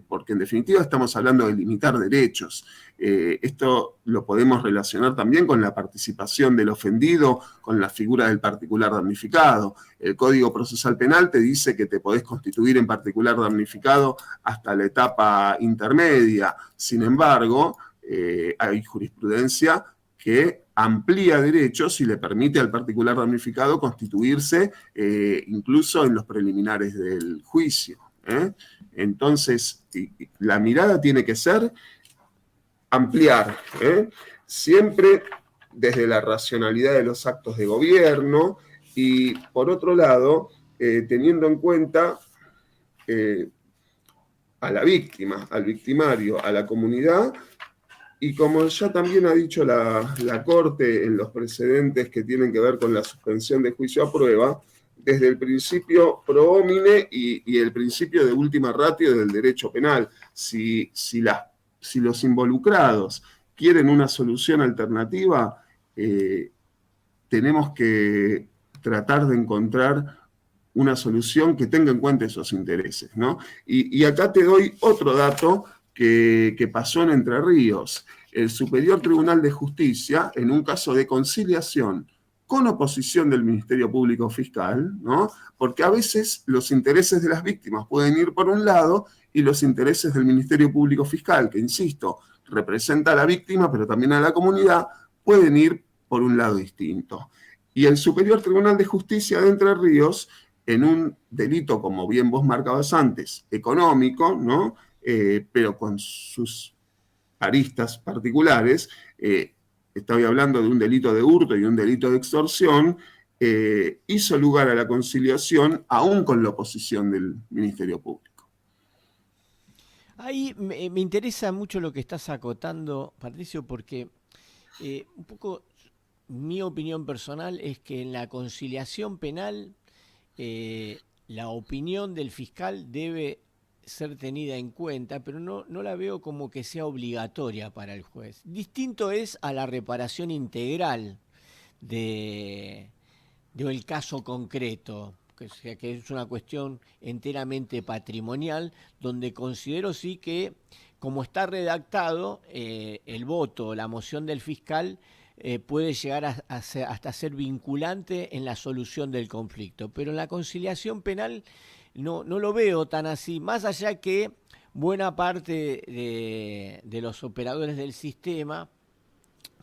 B: porque en definitiva estamos hablando de limitar derechos, esto lo podemos relacionar también con la participación del ofendido, con la figura del particular damnificado. El Código Procesal Penal te dice que te podés constituir en particular damnificado hasta la etapa intermedia. Sin embargo, hay jurisprudencia que amplía derechos y le permite al particular damnificado constituirse incluso en los preliminares del juicio. Entonces, la mirada tiene que ser ampliar, siempre desde la racionalidad de los actos de gobierno y, por otro lado, teniendo en cuenta a la víctima, al victimario, a la comunidad. Y como ya también ha dicho la Corte en los precedentes que tienen que ver con la suspensión de juicio a prueba, desde el principio pro homine y el principio de última ratio del derecho penal, si los involucrados quieren una solución alternativa, tenemos que tratar de encontrar una solución que tenga en cuenta esos intereses, ¿no? Y acá te doy otro dato que pasó en Entre Ríos. El Superior Tribunal de Justicia, en un caso de conciliación con oposición del Ministerio Público Fiscal, ¿no? Porque a veces los intereses de las víctimas pueden ir por un lado y los intereses del Ministerio Público Fiscal, que insisto, representa a la víctima, pero también a la comunidad, pueden ir por un lado distinto. Y el Superior Tribunal de Justicia de Entre Ríos, en un delito, como bien vos marcabas antes, económico, ¿no? Pero con sus aristas particulares, estoy hablando de un delito de hurto y un delito de extorsión, hizo lugar a la conciliación aún con la oposición del Ministerio Público.
A: Ahí me interesa mucho lo que estás acotando, Patricio, porque un poco mi opinión personal es que en la conciliación penal la opinión del fiscal debe ser tenida en cuenta, pero no la veo como que sea obligatoria para el juez. Distinto es a la reparación integral de, del caso concreto, que, sea, que es una cuestión enteramente patrimonial, donde considero sí que, como está redactado, el voto, la moción del fiscal puede llegar hasta ser vinculante en la solución del conflicto. Pero en la conciliación penal no lo veo tan así, más allá que buena parte de los operadores del sistema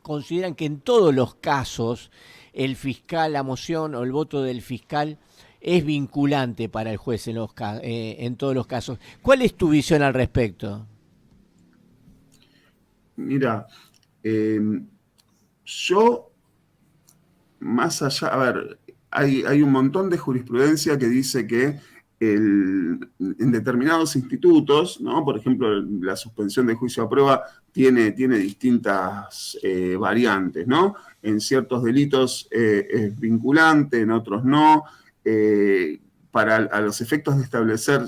A: consideran que en todos los casos el fiscal, la moción o el voto del fiscal es vinculante para el juez en todos los casos. ¿Cuál es tu visión al respecto?
B: Mira, eh, yo más allá, a ver, hay un montón de jurisprudencia que dice que en determinados institutos, ¿no? Por ejemplo, la suspensión de juicio a prueba tiene distintas variantes, ¿no? En ciertos delitos es vinculante, en otros no. Eh, para a los efectos de establecer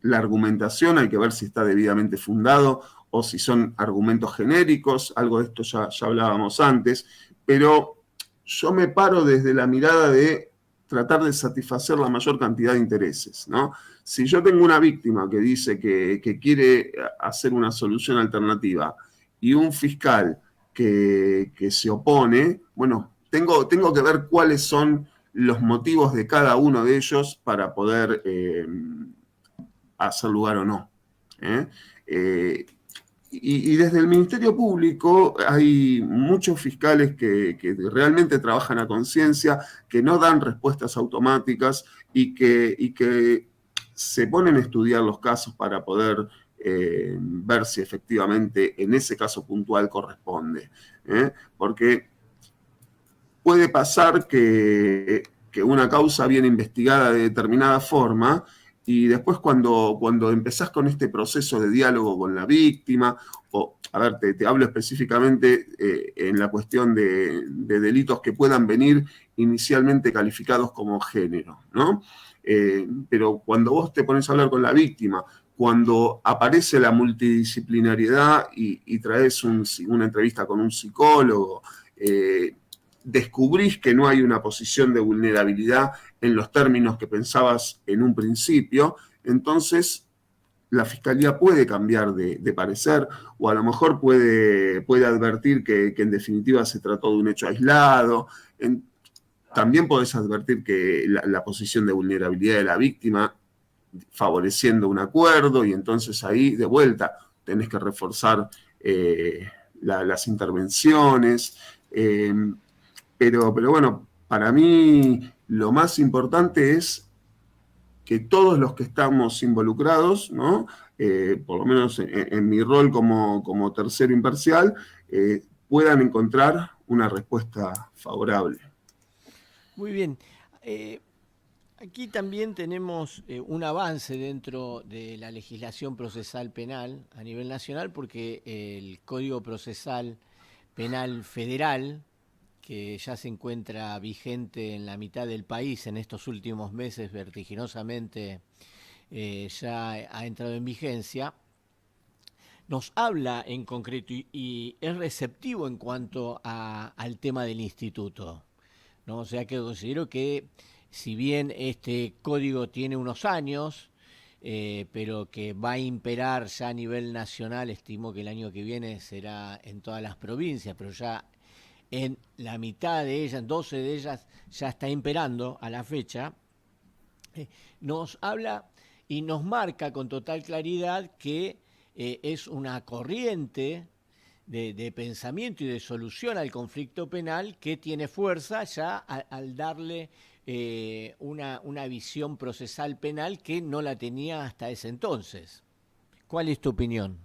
B: la argumentación hay que ver si está debidamente fundado o si son argumentos genéricos, algo de esto ya hablábamos antes, pero yo me paro desde la mirada de tratar de satisfacer la mayor cantidad de intereses, ¿no? Si yo tengo una víctima que dice que quiere hacer una solución alternativa y un fiscal que se opone, bueno, tengo que ver cuáles son los motivos de cada uno de ellos para poder hacer lugar o no. ¿eh? Y desde el Ministerio Público hay muchos fiscales que realmente trabajan a conciencia, que no dan respuestas automáticas y que se ponen a estudiar los casos para poder ver si efectivamente en ese caso puntual corresponde. Porque puede pasar que una causa viene investigada de determinada forma y después cuando empezás con este proceso de diálogo con la víctima, o, a ver, te hablo específicamente en la cuestión de delitos que puedan venir inicialmente calificados como género, ¿no? Pero cuando vos te pones a hablar con la víctima, cuando aparece la multidisciplinariedad y traes una entrevista con un psicólogo, descubrís que no hay una posición de vulnerabilidad en los términos que pensabas en un principio, entonces la fiscalía puede cambiar de parecer o a lo mejor puede advertir que en definitiva se trató de un hecho aislado. También podés advertir que la posición de vulnerabilidad de la víctima favoreciendo un acuerdo y entonces ahí de vuelta tenés que reforzar las intervenciones. Pero bueno, para mí lo más importante es que todos los que estamos involucrados, ¿no? Por lo menos en mi rol como tercero imparcial, puedan encontrar una respuesta favorable.
A: Muy bien. Eh, Aquí también tenemos un avance dentro de la legislación procesal penal a nivel nacional porque el Código Procesal Penal Federal, que ya se encuentra vigente en la mitad del país en estos últimos meses, vertiginosamente ya ha entrado en vigencia, nos habla en concreto y es receptivo en cuanto al tema del instituto, ¿no? O sea que considero que si bien este código tiene unos años, pero que va a imperar ya a nivel nacional, estimo que el año que viene será en todas las provincias, pero ya en la mitad de ellas, 12 de ellas, ya está imperando a la fecha, nos habla y nos marca con total claridad que es una corriente de pensamiento y de solución al conflicto penal que tiene fuerza ya al darle una visión procesal penal que no la tenía hasta ese entonces. ¿Cuál es tu opinión?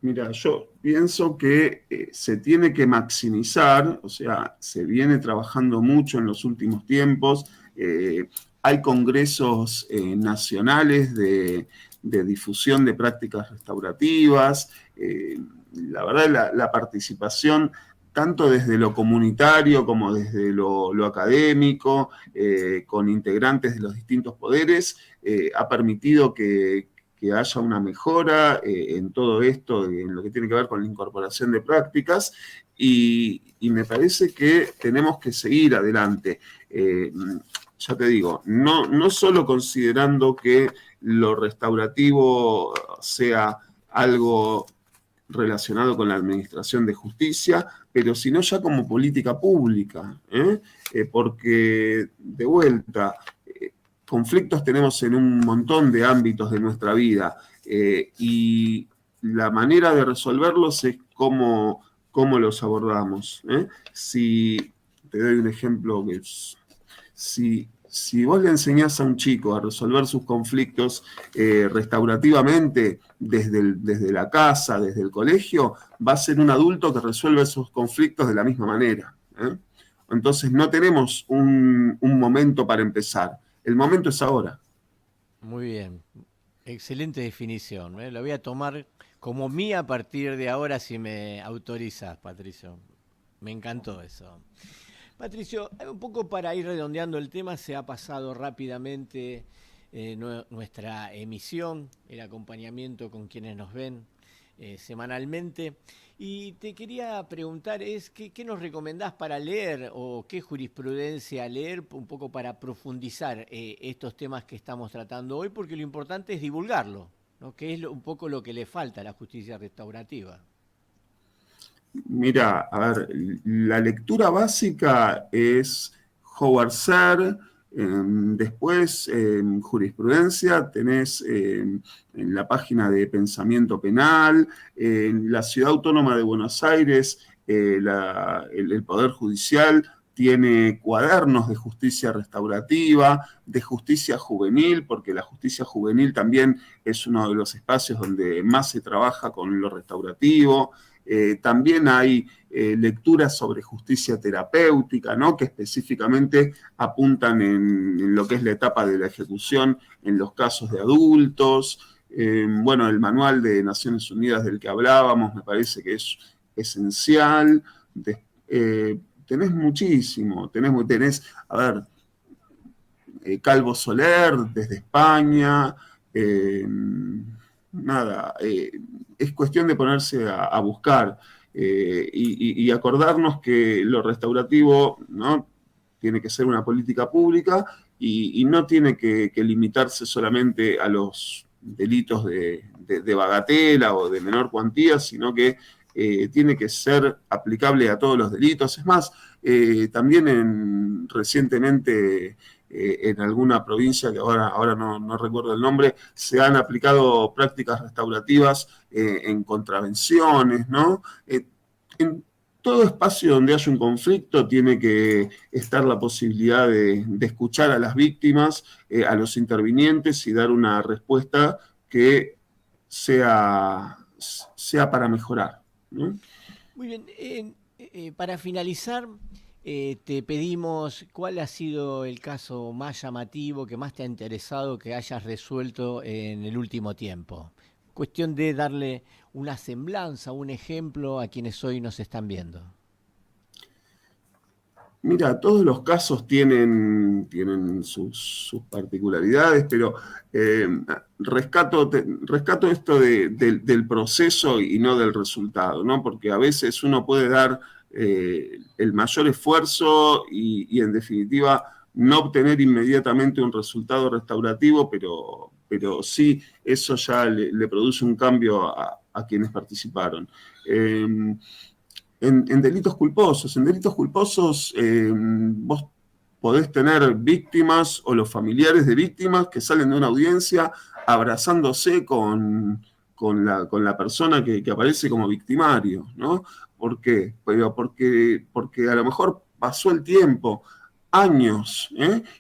B: Mira, yo pienso que se tiene que maximizar, o sea, se viene trabajando mucho en los últimos tiempos. Hay congresos nacionales de difusión de prácticas restaurativas. La verdad, la participación tanto desde lo comunitario como desde lo académico, con integrantes de los distintos poderes, ha permitido que haya una mejora en todo esto, en lo que tiene que ver con la incorporación de prácticas, y me parece que tenemos que seguir adelante. Ya te digo, no solo considerando que lo restaurativo sea algo relacionado con la administración de justicia, pero sino ya como política pública, porque de vuelta, conflictos tenemos en un montón de ámbitos de nuestra vida, y la manera de resolverlos es cómo los abordamos. Si te doy un ejemplo, si vos le enseñás a un chico a resolver sus conflictos restaurativamente desde la casa, desde el colegio, va a ser un adulto que resuelve esos conflictos de la misma manera. Entonces no tenemos un momento para empezar. El momento es ahora.
A: Muy bien, excelente definición. Lo voy a tomar como mía a partir de ahora si me autorizas, Patricio. Me encantó eso. Patricio, un poco para ir redondeando el tema, se ha pasado rápidamente nuestra emisión, el acompañamiento con quienes nos ven semanalmente. Y te quería preguntar, ¿qué nos recomendás para leer o qué jurisprudencia leer un poco para profundizar estos temas que estamos tratando hoy? Porque lo importante es divulgarlo, ¿no? Que es un poco lo que le falta a la justicia restaurativa.
B: Mira, a ver, la lectura básica es Howard Serr. Después, en jurisprudencia, tenés en la página de Pensamiento Penal, en la Ciudad Autónoma de Buenos Aires, el Poder Judicial tiene cuadernos de justicia restaurativa, de justicia juvenil, porque la justicia juvenil también es uno de los espacios donde más se trabaja con lo restaurativo. También hay lecturas sobre justicia terapéutica, ¿no? Que específicamente apuntan en lo que es la etapa de la ejecución en los casos de adultos. Bueno, el manual de Naciones Unidas del que hablábamos me parece que es esencial. Tenés muchísimo, a ver, Calvo Soler desde España, nada, es cuestión de ponerse a buscar y acordarnos que lo restaurativo, ¿no? Tiene que ser una política pública y no tiene que limitarse solamente a los delitos de bagatela o de menor cuantía, sino que tiene que ser aplicable a todos los delitos. Es más, también recientemente en alguna provincia, que ahora no recuerdo el nombre, se han aplicado prácticas restaurativas en contravenciones, ¿no? En todo espacio donde haya un conflicto tiene que estar la posibilidad de escuchar a las víctimas, a los intervinientes y dar una respuesta que sea para mejorar, ¿no?
A: Muy bien, para finalizar, te pedimos cuál ha sido el caso más llamativo, que más te ha interesado, que hayas resuelto en el último tiempo. Cuestión de darle una semblanza, un ejemplo a quienes hoy nos están viendo.
B: Mira, todos los casos tienen sus particularidades, pero rescato esto del proceso y no del resultado, ¿no? Porque a veces uno puede dar el mayor esfuerzo y en definitiva no obtener inmediatamente un resultado restaurativo, pero sí eso ya le produce un cambio a quienes participaron. En delitos culposos. En delitos culposos vos podés tener víctimas o los familiares de víctimas que salen de una audiencia abrazándose con la persona que aparece como victimario, ¿no? ¿Por qué? Porque a lo mejor pasó el tiempo, años,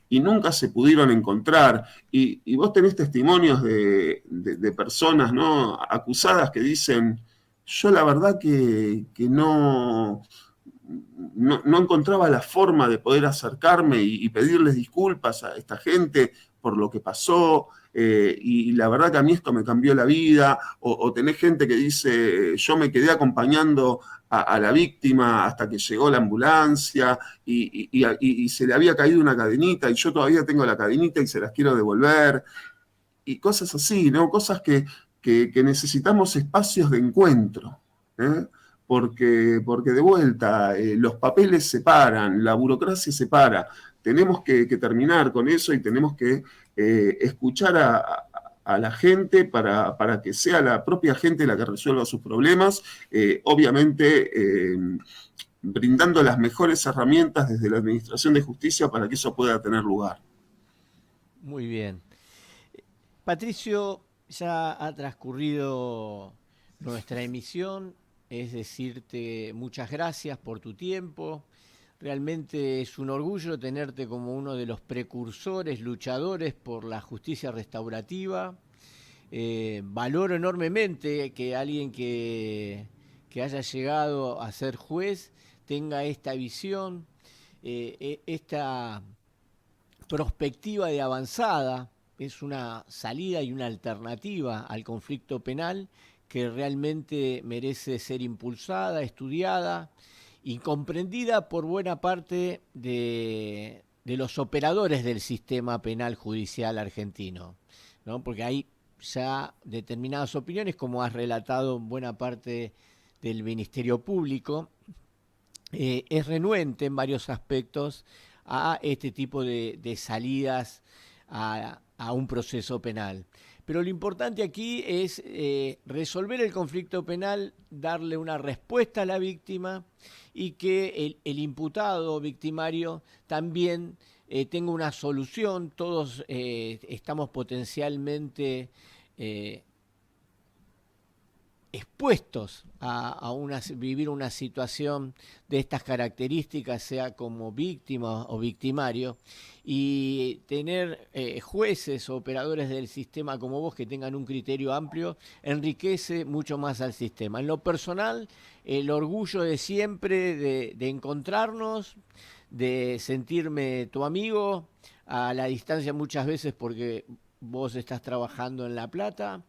B: y nunca se pudieron encontrar. Y vos tenés testimonios de personas, ¿no? Acusadas que dicen, yo la verdad que no, no encontraba la forma de poder acercarme y pedirles disculpas a esta gente por lo que pasó, y la verdad que a mí esto me cambió la vida, o tenés gente que dice, yo me quedé acompañando a la víctima hasta que llegó la ambulancia y se le había caído una cadenita y yo todavía tengo la cadenita y se las quiero devolver, y cosas así, ¿no? Cosas que necesitamos espacios de encuentro, ¿eh? Porque de vuelta, los papeles se paran, la burocracia se para, tenemos que terminar con eso y tenemos que escuchar a la gente para que sea la propia gente la que resuelva sus problemas, obviamente brindando las mejores herramientas desde la Administración de Justicia para que eso pueda tener lugar.
A: Muy bien. Patricio, ya ha transcurrido nuestra emisión, es decirte muchas gracias por tu tiempo. Realmente es un orgullo tenerte como uno de los precursores, luchadores por la justicia restaurativa. Valoro enormemente que alguien que haya llegado a ser juez tenga esta visión, esta perspectiva de avanzada. Es una salida y una alternativa al conflicto penal que realmente merece ser impulsada, estudiada y comprendida por buena parte de los operadores del sistema penal judicial argentino, ¿no? Porque hay ya determinadas opiniones, como has relatado en buena parte del Ministerio Público, es renuente en varios aspectos a este tipo de salidas a un proceso penal. Pero lo importante aquí es resolver el conflicto penal, darle una respuesta a la víctima y que el imputado o victimario también tenga una solución. Todos estamos potencialmente expuestos a vivir una situación de estas características, sea como víctima o victimario, y tener jueces o operadores del sistema como vos que tengan un criterio amplio enriquece mucho más al sistema. En lo personal, el orgullo de siempre de encontrarnos, de sentirme tu amigo a la distancia muchas veces porque vos estás trabajando en La Plata,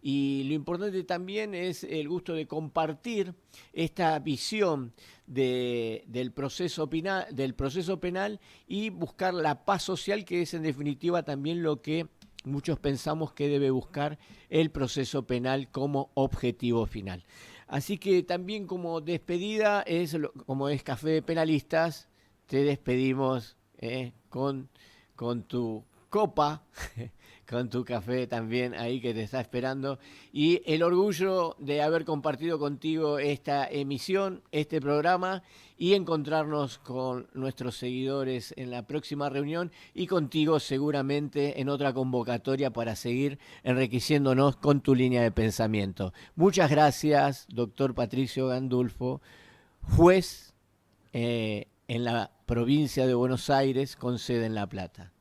A: y lo importante también es el gusto de compartir esta visión del proceso penal y buscar la paz social, que es en definitiva también lo que muchos pensamos que debe buscar el proceso penal como objetivo final. Así que también como despedida, como es Café de Penalistas, te despedimos con tu copa, con tu café también ahí que te está esperando, y el orgullo de haber compartido contigo esta emisión, este programa, y encontrarnos con nuestros seguidores en la próxima reunión y contigo seguramente en otra convocatoria para seguir enriqueciéndonos con tu línea de pensamiento. Muchas gracias, doctor Patricio Gandulfo, juez en la provincia de Buenos Aires con sede en La Plata.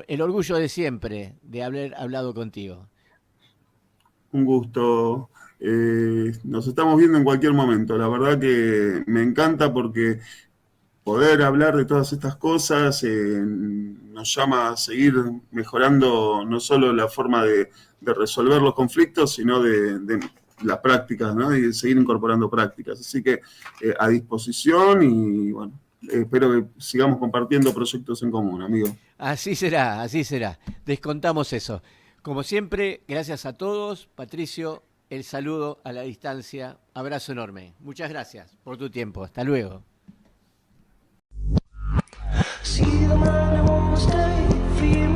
A: El orgullo de siempre de haber hablado contigo.
B: Un gusto. Nos estamos viendo en cualquier momento. La verdad que me encanta porque poder hablar de todas estas cosas nos llama a seguir mejorando no solo la forma de resolver los conflictos, sino de las prácticas, ¿no? Y de seguir incorporando prácticas. Así que a disposición y bueno, espero que sigamos compartiendo proyectos en común, amigo.
A: Así será, así será. Descontamos eso. Como siempre, gracias a todos. Patricio, el saludo a la distancia. Abrazo enorme. Muchas gracias por tu tiempo. Hasta luego. See the man who won't stay, feel